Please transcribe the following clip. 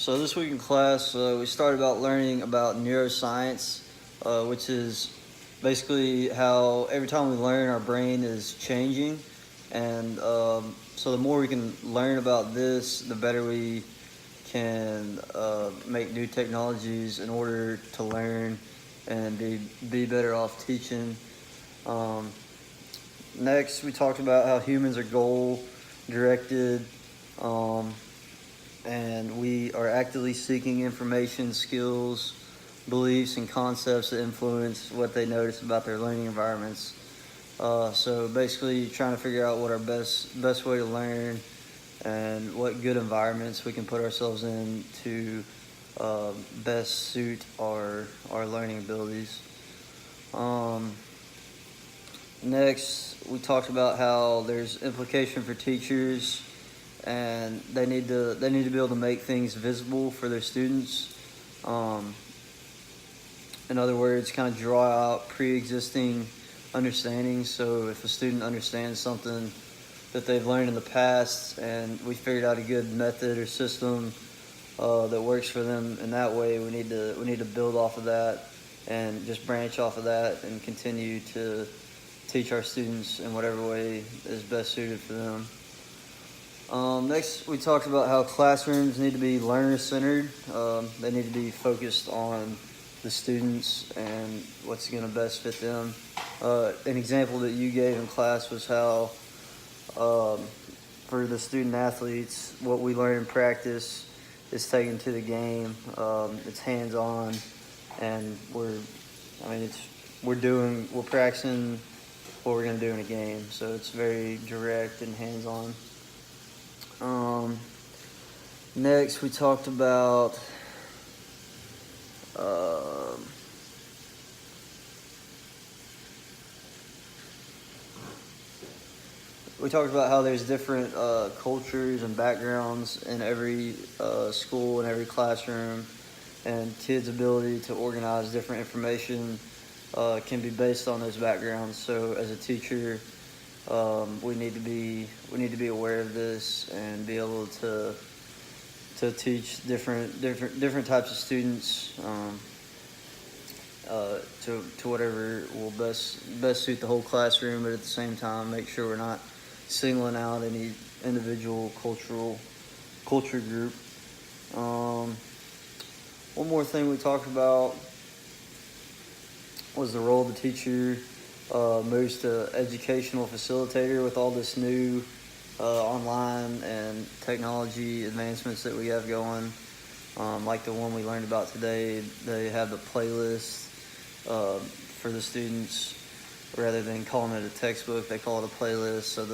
So this week in class, we started about learning about neuroscience, which is basically how every time we learn, our brain is changing, and so the more we can learn about this, the better we can make new technologies in order to learn and be better off teaching. Um, Next, we talked about how humans are goal directed. Um, and we are actively seeking information, skills, beliefs, and concepts that influence what they notice about their learning environments. So basically, trying to figure out what our best way to learn and what good environments we can put ourselves in to best suit our learning abilities. Um, Next, we talked about how there's implication for teachers and they need to be able to make things visible for their students. Um, in other words, kind of draw out pre-existing understandings. So if a student understands something that they've learned in the past, and we figured out a good method or system that works for them in that way, we need to build off of that and just branch off of that and continue to teach our students in whatever way is best suited for them. Next, we talked about how classrooms need to be learner-centered. They need to be focused on the students and what's going to best fit them. An example that you gave in class was how, for the student athletes, what we learn in practice is taken to the game. It's hands-on, and we're practicing what we're going to do in a game. So it's very direct and hands-on. Next, we talked about how there's different cultures and backgrounds in every school and every classroom, and kids' ability to organize different information can be based on those backgrounds. So, as a teacher, we need to be aware of this and be able to teach different types of students to whatever will best suit the whole classroom, but at the same time make sure we're not singling out any individual culture group. One more thing we talked about was the role of the teacher moves to educational facilitator with all this new online and technology advancements that we have going. Like the one we learned about today, they have the playlist for the students. Rather than calling it a textbook, they call it a playlist. So